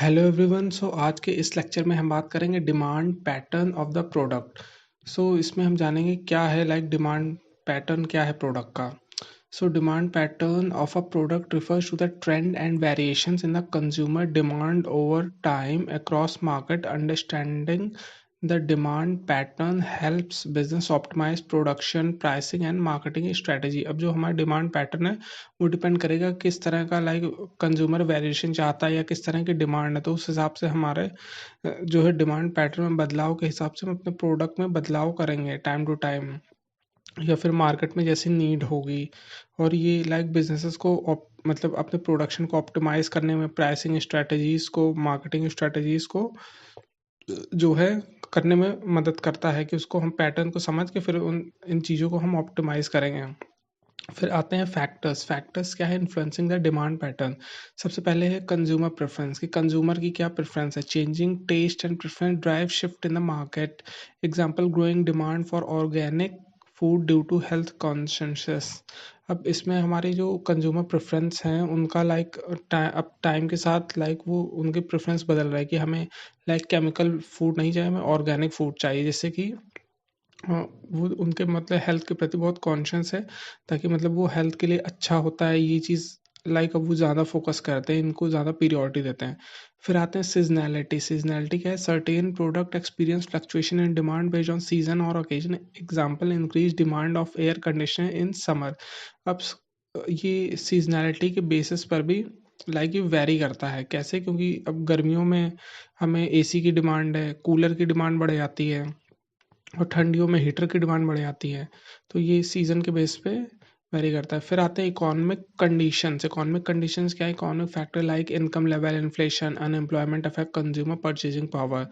Hello everyone. आज के इस लेक्चर में हम बात करेंगे demand pattern of the product. इसमें हम जानेंगे क्या है डिमांड पैटर्न क्या है प्रोडक्ट का। Demand pattern of a product refers to the trend and variations in the consumer demand over time across market. Understanding the demand pattern helps business optimize production, pricing and marketing strategy. अब जो हमारा demand pattern है वो depend करेगा किस तरह का consumer variation चाहता है या किस तरह की डिमांड है, तो उस हिसाब से हमारे जो है डिमांड पैटर्न में बदलाव के हिसाब से हम अपने प्रोडक्ट में बदलाव करेंगे टाइम टू टाइम, या फिर मार्केट में जैसी नीड होगी। और ये बिजनेसेस को मतलब अपने प्रोडक्शन को ऑप्टिमाइज करने में, प्राइसिंग स्ट्रेटजीज को, मार्केटिंग स्ट्रेटजीज को जो है करने में मदद करता है कि उसको हम पैटर्न को समझ के फिर उन इन चीज़ों को हम ऑप्टिमाइज करेंगे। फिर आते हैं फैक्टर्स। फैक्टर्स क्या है इन्फ्लुएंसिंग द डिमांड पैटर्न। सबसे पहले है कंज्यूमर प्रेफरेंस, कि कंज्यूमर की क्या प्रेफरेंस है। Changing taste and preference drive shift in the market. Example growing demand for organic food due to health consciousness. अब इसमें हमारी जो कंज्यूमर प्रेफरेंस हैं उनका अब टाइम के साथ वो उनके प्रेफरेंस बदल रहा है कि हमें केमिकल फूड नहीं चाहिए, हमें ऑर्गेनिक फूड चाहिए, जिससे कि वो उनके हेल्थ के प्रति बहुत कॉन्शियस है, ताकि वो हेल्थ के लिए अच्छा होता है ये चीज़। अब वो ज़्यादा फोकस करते हैं, इनको ज़्यादा पीरियोरिटी देते हैं। फिर आते हैं सीजनैलिटी। सीजनैलिटी क्या है, certain product experience fluctuation in demand based on season और occasion. Example increase demand of air conditioner in summer. अब ये सीजनैलिटी के बेसिस पर भी ये वेरी करता है। कैसे? क्योंकि अब गर्मियों में हमें एसी की डिमांड है, कूलर की डिमांड बढ़ जाती है, और ठंडियों में हीटर की डिमांड बढ़ जाती है। तो ये सीज़न के बेस पे वेरी करता है। फिर आते हैं इकोनॉमिक कंडीशंस। इकोनॉमिक कंडीशंस क्या है, economic factor like income level, inflation, unemployment affect consumer purchasing power.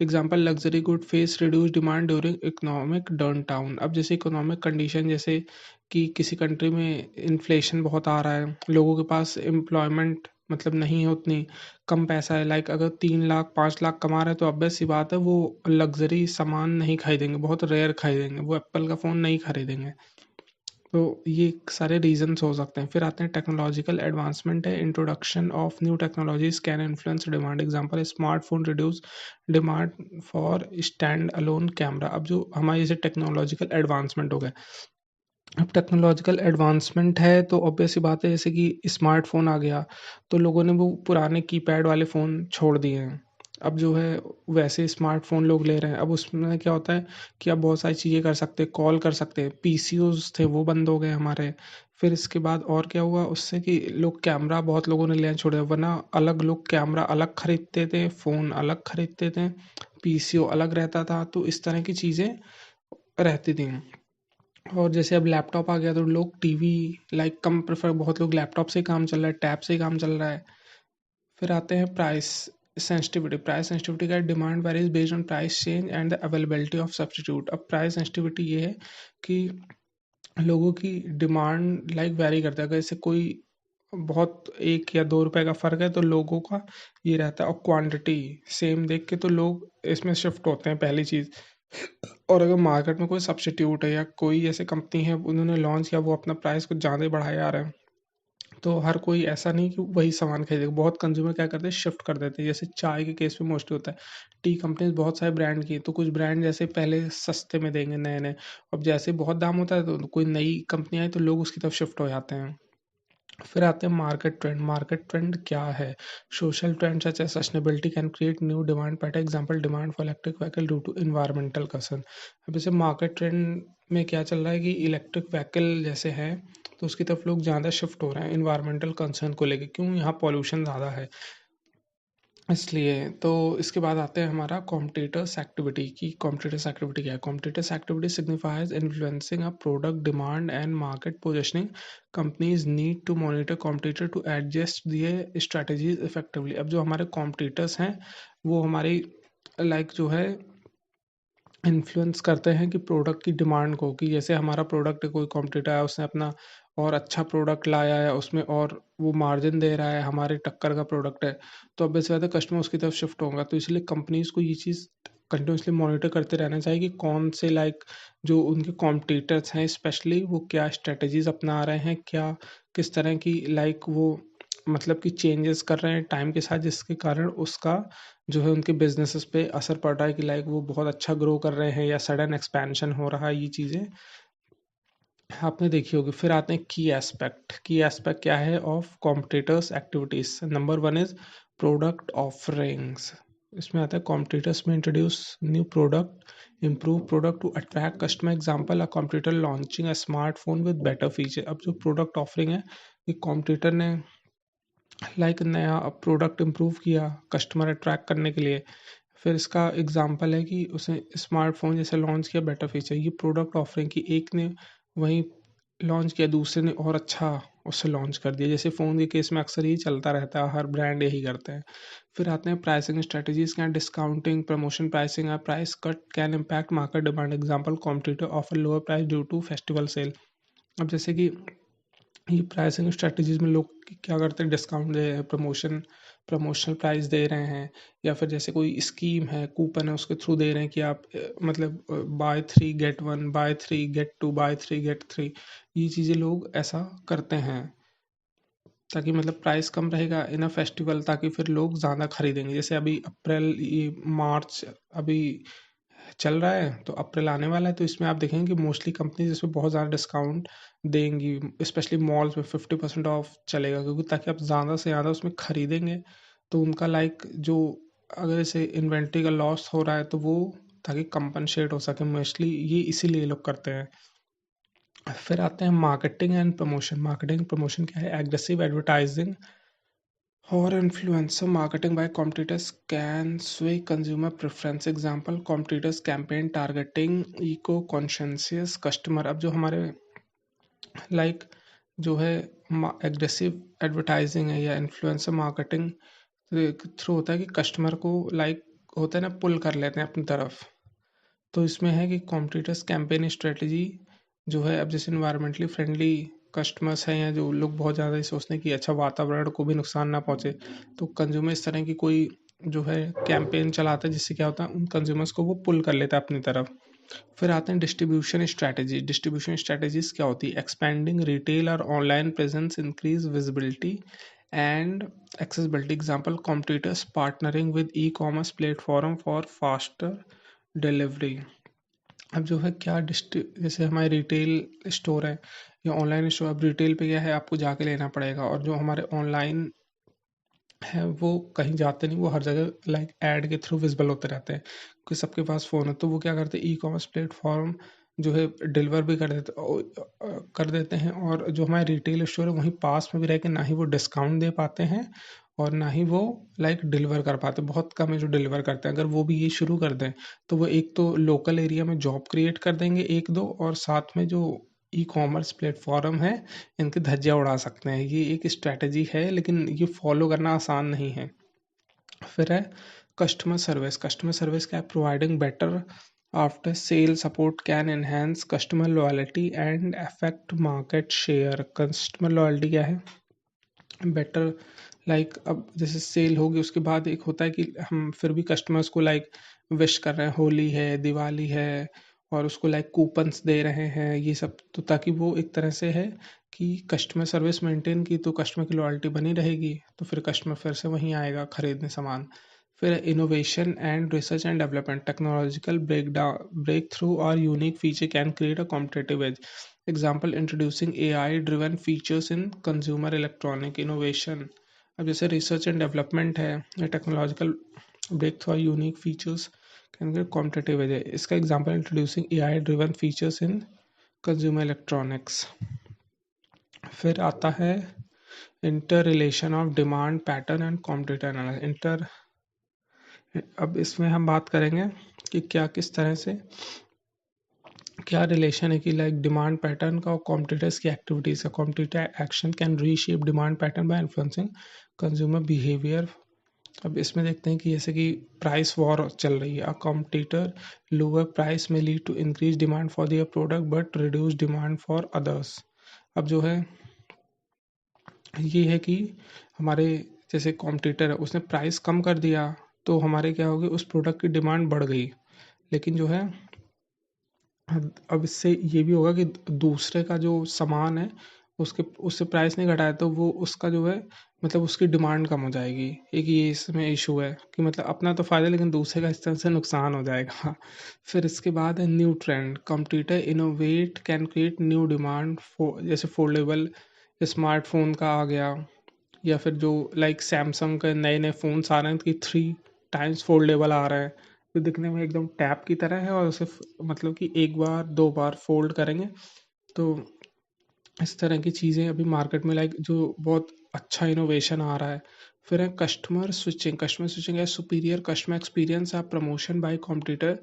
Example luxury good face reduce demand during economic down town. अब जैसे इकोनॉमिक कंडीशन, जैसे कि किसी कंट्री में इन्फ्लेशन बहुत आ रहा है, लोगों के पास एम्प्लॉयमेंट नहीं है उतनी, कम पैसा है, अगर 3 लाख 5 लाख कमा रहे हैं तो ऑब्वियस सी बात है वो लग्जरी सामान नहीं खरीदेंगे, बहुत रेयर खरीदेंगे, वो एप्पल का फ़ोन नहीं खरीदेंगे। तो ये सारे रीजंस हो सकते हैं। फिर आते हैं टेक्नोलॉजिकल एडवांसमेंट है। Introduction of new technologies can influence demand. Example smartphone reduce demand for stand alone camera. अब जो हमारी जैसे टेक्नोलॉजिकल एडवांसमेंट हो गया, अब टेक्नोलॉजिकल एडवांसमेंट है तो ऑब्वियस सी बात है, जैसे कि स्मार्टफोन आ गया तो लोगों ने वो पुराने कीपैड वाले फ़ोन छोड़ दिए हैं। अब जो है वैसे स्मार्टफोन लोग ले रहे हैं। अब उसमें क्या होता है कि आप बहुत सारी चीज़ें कर सकते हैं, कॉल कर सकते हैं। पीसीओज थे वो बंद हो गए हमारे। फिर इसके बाद और क्या हुआ उससे कि लोग कैमरा बहुत लोगों ने लेना छोड़े, वरना अलग लोग कैमरा अलग खरीदते थे, फ़ोन अलग खरीदते थे, पीसीओ अलग रहता था, तो इस तरह की चीज़ें रहती थी। और जैसे अब लैपटॉप आ गया तो लोग टीवी कम प्रेफर, बहुत लोग लैपटॉप से ही काम चल रहा है, टैब से ही काम चल रहा है। फिर आते हैं प्राइस सेंसिटिविटी। प्राइस सेंसिटिविटी का demand varies based on price change and the availability of substitute. अब प्राइस सेंसिटिविटी ये है कि लोगों की डिमांड वेरी करता है। अगर जैसे कोई बहुत 1 या 2 रुपए का फ़र्क है तो लोगों का ये रहता है, और क्वांटिटी सेम देख के तो लोग इसमें शिफ्ट होते हैं, पहली चीज़। और अगर मार्केट में कोई सब्स्टिट्यूट है या कोई ऐसे कंपनी है उन्होंने लॉन्च किया, वो अपना प्राइस कुछ ज़्यादा ही बढ़ाया जा रहा है, तो हर कोई ऐसा नहीं कि वही सामान खरीदेगा। बहुत कंज्यूमर क्या करते हैं, शिफ्ट कर देते हैं। जैसे चाय के केस में मोस्टली होता है। टी कंपनीज बहुत सारे ब्रांड की, तो कुछ ब्रांड जैसे पहले सस्ते में देंगे नए नए, अब जैसे बहुत दाम होता है तो कोई नई कंपनी आई तो लोग उसकी तरफ शिफ्ट हो जाते हैं। फिर आते हैं मार्केट ट्रेंड। मार्केट ट्रेंड क्या है, social trend such as sustainability can create new demand pattern. Example demand for electric vehicle due to environmental concern. अब जैसे मार्केट ट्रेंड में क्या चल रहा है कि इलेक्ट्रिक व्हीकल जैसे है तो उसकी तरफ लोग ज़्यादा शिफ्ट हो रहे हैं इन्वायरमेंटल कंसर्न को लेके, क्यों, यहाँ पॉल्यूशन ज़्यादा है इसलिए। तो इसके बाद आते हैं हमारा कॉम्पिटिटर्स एक्टिविटी की। कॉम्पिटिटर्स एक्टिविटी क्या है, competitors activity signifies influencing a product demand and market positioning. Companies need to monitor competitor to adjust their strategies effectively. अब जो हमारे कॉम्पिटिटर्स हैं वो हमारी जो है इन्फ्लुएंस करते हैं कि प्रोडक्ट की डिमांड को, कि जैसे हमारा प्रोडक्ट कोई कॉम्पिटिटर है उसने अपना और अच्छा प्रोडक्ट लाया है, उसमें और वो मार्जिन दे रहा है, हमारे टक्कर का प्रोडक्ट है, तो अब ज़्यादा कस्टमर उसकी तरफ शिफ्ट होगा। तो इसलिए कंपनीज को ये चीज़ कंटिन्यूसली मॉनिटर करते रहना चाहिए कि कौन से जो उनके कॉम्पिटिटर्स हैं स्पेशली वो क्या स्ट्रेटजीज अपना रहे हैं, क्या किस तरह की वो मतलब कि चेंजेस कर रहे हैं टाइम के साथ, जिसके कारण उसका जो है उनके बिजनेसेस पे असर पड़ रहा है कि लाइक वो बहुत अच्छा ग्रो कर रहे हैं या सडन एक्सपेंशन हो रहा है, ये चीज़ें आपने देखी होगी। फिर आते हैं की एस्पेक्ट क्या है of competitors activities. Number one is product offerings. इसमें आता है competitors may introduce new product, improve product to attract customer. Example a competitor launching a smartphone with better feature. अब जो प्रोडक्ट ऑफरिंग है, कि कॉम्पिटिटर ने लाइक नया product improve किया कस्टमर अट्रैक्ट करने के लिए। फिर इसका एग्जांपल है कि उसने स्मार्टफोन जैसे लॉन्च किया बेटर फीचर, ये प्रोडक्ट ऑफरिंग की एक ने वहीं लॉन्च किया, दूसरे ने और अच्छा उससे लॉन्च कर दिया। जैसे फ़ोन के केस में अक्सर यही चलता रहता है, हर ब्रांड यही करते हैं। फिर आते हैं प्राइसिंग स्ट्रेटजीज। क्या डिस्काउंटिंग, प्रमोशन, प्राइसिंग है, price cut can impact market demand. Example competitor offer lower price due to festival sale. अब जैसे कि ये प्राइसिंग स्ट्रेटजीज में लोग क्या करते हैं, डिस्काउंट दे रहे हैं, प्रमोशनल प्राइस दे रहे हैं, या फिर जैसे कोई स्कीम है, कूपन है, उसके थ्रू दे रहे हैं कि आप मतलब buy 3 get 1, buy 3 get 2, buy 3 get 3। ये चीज़ें लोग ऐसा करते हैं ताकि मतलब प्राइस कम रहेगा इन अ फेस्टिवल, ताकि फिर लोग ज़्यादा खरीदेंगे। जैसे अभी अप्रैल, ये मार्च अभी चल रहा है, तो अप्रैल आने वाला है, तो इसमें आप देखेंगे कि मोस्टली कंपनीज इसमें बहुत ज़्यादा डिस्काउंट देंगी, स्पेशली मॉल्स में 50% ऑफ चलेगा, क्योंकि ताकि आप ज़्यादा से ज़्यादा उसमें खरीदेंगे, तो उनका लाइक जो अगर जैसे इन्वेंट्री का लॉस हो रहा है तो वो ताकि कंपनसेट हो सके, मोस्टली ये इसीलिए लोग करते हैं। फिर आते हैं marketing and promotion. Marketing promotion क्या है, एग्रेसिव एडवर्टाइजिंग और influencer marketing by competitors can sway consumer preference। Example competitors campaign targeting eco conscious customer. अब जो हमारे लाइक जो है एग्रेसिव एडवर्टाइजिंग है या इन्फ्लुएंसर मार्केटिंग थ्रू होता है कि कस्टमर को लाइक होता है ना, पुल कर लेते हैं अपनी तरफ। तो इसमें है कि कॉम्पिटिटर्स कैंपेन स्ट्रेटजी जो है, अब जैसे इन्वायरमेंटली फ्रेंडली कस्टमर्स हैं या जो लोग बहुत ज़्यादा ये सोचते हैं कि अच्छा वातावरण को भी नुकसान ना पहुँचे, तो कंज्यूमर इस तरह की कोई जो है कैंपेन चलाता है, जिससे क्या होता है उन कंज्यूमर्स को वो पुल कर लेता है अपनी तरफ। फिर आते हैं डिस्ट्रीब्यूशन स्ट्रैटेजी। डिस्ट्रीब्यूशन स्ट्रैटेजीज क्या होती है, एक्सपेंडिंग रिटेल और online presence, increase visibility and accessibility. Example competitors partnering with e commerce platform for faster delivery. अब जो है क्या जैसे हमारे रिटेल स्टोर है या ऑनलाइन स्टोर, अब रिटेल पे क्या है, आपको जाके लेना पड़ेगा, और जो हमारे ऑनलाइन है वो कहीं जाते नहीं, वो हर जगह लाइक ऐड के थ्रू विजिबल होते रहते हैं, क्योंकि सबके पास फ़ोन है। तो वो क्या करते हैं, ई कॉमर्स प्लेटफॉर्म जो है डिलीवर भी कर देते हैं, और जो हमारे रिटेल स्टोर है वहीं पास में भी रह के ना ही वो डिस्काउंट दे पाते हैं और ना ही वो लाइक डिलीवर कर पाते, बहुत कम है जो डिलीवर करते हैं। अगर वो भी ये शुरू कर दें, तो वो एक तो लोकल एरिया में जॉब क्रिएट कर देंगे एक दो, और साथ में जो ई कॉमर्स प्लेटफॉर्म है इनकी धज्जियाँ उड़ा सकते हैं। ये एक स्ट्रैटेजी है, लेकिन ये फॉलो करना आसान नहीं है। फिर है कस्टमर सर्विस। कस्टमर सर्विस क्या है, providing better after sale support can enhance customer loyalty and affect market share. Customer loyalty क्या है, बेटर लाइक अब जैसे सेल होगी उसके बाद एक होता है कि हम फिर भी कस्टमर्स को लाइक विश कर रहे हैं, होली है, दिवाली है, और उसको लाइक कूपन्स दे रहे हैं, ये सब, तो ताकि वो एक तरह से है कि कस्टमर सर्विस मेंटेन की, तो कस्टमर की लॉयल्टी बनी रहेगी, तो फिर कस्टमर फिर से वहीं आएगा खरीदने सामान। फिर innovation and research and development. Technological breakthrough और unique feature can create a competitive edge. Example introducing AI driven features in consumer electronic innovation. अब जैसे रिसर्च एंड डेवलपमेंट है या टेक्नोलॉजिकल ब्रेक थ्रू और unique features can create competitive edge है। इसका example introducing AI driven features in consumer electronics. फिर आता है interrelation of demand pattern and competitor analysis. अब इसमें हम बात करेंगे कि क्या किस तरह से क्या रिलेशन है कि लाइक डिमांड पैटर्न का और कॉम्पिटिटर्स की एक्टिविटीज का। Competitor action can reshape demand pattern bye influencing consumer behaviour. अब इसमें देखते हैं कि जैसे कि प्राइस वॉर चल रही है, a competitor lower price may lead to increase demand for their product but reduce demand for others. अब जो है ये है कि हमारे जैसे कॉम्पिटिटर है उसने प्राइस कम कर दिया, तो हमारे क्या होगी, उस प्रोडक्ट की डिमांड बढ़ गई, लेकिन जो है अब इससे ये भी होगा कि दूसरे का जो सामान है उसके उससे प्राइस नहीं घटाया तो वो उसका जो है मतलब उसकी डिमांड कम हो जाएगी। एक ये इसमें इशू है कि मतलब अपना तो फ़ायदा लेकिन दूसरे का इस तरह से नुकसान हो जाएगा। फिर इसके बाद है new trend, computer innovate can create new demand जैसे फोल्डेबल स्मार्टफोन का आ गया, या फिर जो लाइक सैमसंग के नए नए फ़ोन्स आ रहे हैं कि 3 टाइम्स फोल्डेबल आ रहे हैं, जो दिखने में एकदम टैब की तरह है और उसे मतलब कि एक बार दो बार फोल्ड करेंगे तो इस तरह की चीज़ें अभी मार्केट में लाइक जो बहुत अच्छा इनोवेशन आ रहा है। फिर है कस्टमर स्विचिंग है सुपीरियर कस्टमर एक्सपीरियंस आप प्रमोशन बाय कॉम्पिटिटर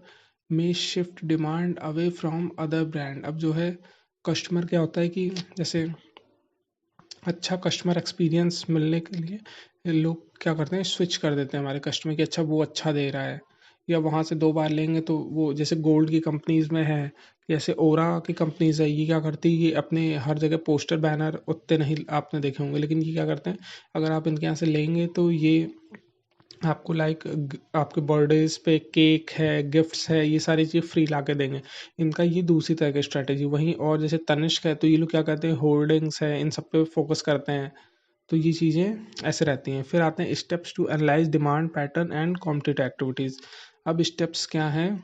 में shift demand away from other brand. अब जो है कस्टमर क्या होता है कि जैसे अच्छा कस्टमर एक्सपीरियंस मिलने के लिए लोग क्या करते हैं स्विच कर देते हैं हमारे कस्टमर कि अच्छा वो अच्छा दे रहा है, या वहाँ से 2 बार लेंगे तो वो जैसे गोल्ड की कंपनीज़ में है, जैसे ओरा की कंपनीज़ है, ये क्या करती है ये अपने हर जगह पोस्टर बैनर उतने नहीं आपने देखे होंगे, लेकिन ये क्या करते हैं अगर आप इनके यहाँ से लेंगे तो ये आपको लाइक आपके बर्थडेज पे केक है गिफ्ट्स है ये सारी चीज़ फ्री ला के देंगे। इनका ये दूसरी तरह की स्ट्रैटेजी। वहीं और जैसे तनिष्क है तो ये लोग क्या करते हैं होर्डिंग्स है इन सब पे फोकस करते हैं। तो ये चीज़ें ऐसे रहती हैं। फिर आते हैं steps to analyze demand pattern and competitive activities. अब स्टेप्स क्या हैं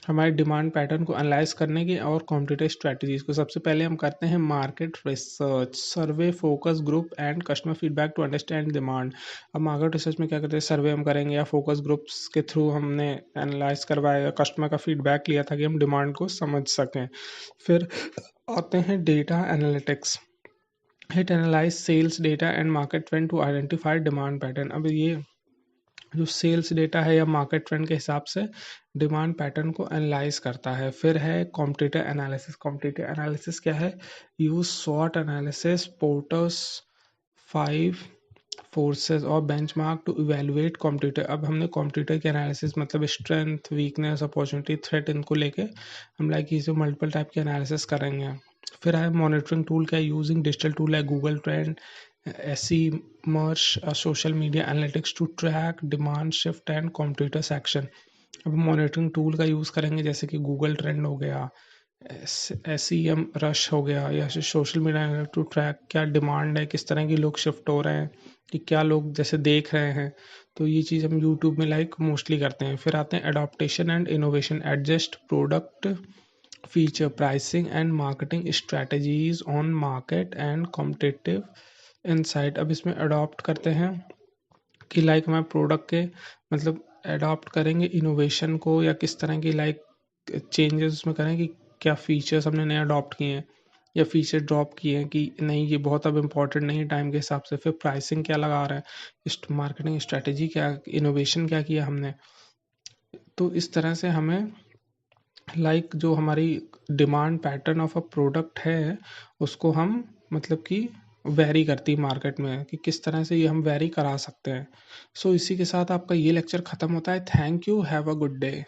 हमारे डिमांड पैटर्न को एनालाइज करने के और कॉम्पिटिटिव स्ट्रैटेजीज को। सबसे पहले हम करते हैं market research, survey, focus group and customer feedback to understand demand. अब मार्केट रिसर्च में क्या करते हैं सर्वे हम करेंगे या फोकस ग्रुप्स के थ्रू हमने एनालाइज करवाया कस्टमर का फीडबैक लिया था कि हम डिमांड को समझ सकें। फिर आते हैं data analytics, it analyze sales data and market trend to identify demand pattern. अब ये जो सेल्स डेटा है या मार्केट ट्रेंड के हिसाब से डिमांड पैटर्न को एनालाइज करता है। फिर है कॉम्पिटिटिव एनालिसिस। कॉम्पिटिटिव एनालिसिस क्या है, यूज स्वॉट एनालिसिस पोर्टर्स 5 फोर्सेस और बेंचमार्क टू इवेलुएट कॉम्पिटिटर। अब हमने कॉम्पिटिटर के एनालिसिस मतलब स्ट्रेंथ वीकनेस अपॉर्चुनिटी थ्रेट इनको लेके हम लाइक इसे मल्टीपल टाइप के एनालिसिस करेंगे। फिर है मॉनिटरिंग टूल क्या है, यूजिंग डिजिटल टूल है Google trend ecommerce social media analytics to track demand shift and competitor section. अब मॉनिटरिंग टूल का यूज़ करेंगे जैसे कि गूगल ट्रेंड हो गया, SEM रश हो गया, या सोशल मीडिया टू ट्रैक क्या डिमांड है, किस तरह के लोग शिफ्ट हो रहे हैं, कि क्या लोग जैसे देख रहे हैं। तो ये चीज़ हम यूट्यूब में लाइक मोस्टली करते हैं। फिर आते हैं adaptation and innovation, adjust product feature pricing and marketing strategies on market and competitive insight. अब इसमें अडॉप्ट करते हैं कि लाइक हमारे प्रोडक्ट के मतलब अडॉप्ट करेंगे इनोवेशन को, या किस तरह की लाइक चेंजेस उसमें करें कि क्या फीचर्स हमने नए अडॉप्ट किए हैं या फीचर ड्रॉप किए हैं कि नहीं ये बहुत अब इम्पोर्टेंट नहीं है टाइम के हिसाब से। फिर प्राइसिंग क्या लगा रहा है, इस मार्केटिंग स्ट्रेटेजी क्या, इनोवेशन क्या किया हमने। तो इस तरह से हमें लाइक जो हमारी demand pattern of a product है उसको हम मतलब कि वेरी करती है मार्केट में कि किस तरह से ये हम वेरी करा सकते हैं। सो इसी के साथ आपका ये लेक्चर ख़त्म होता है। Thank you, have a good day.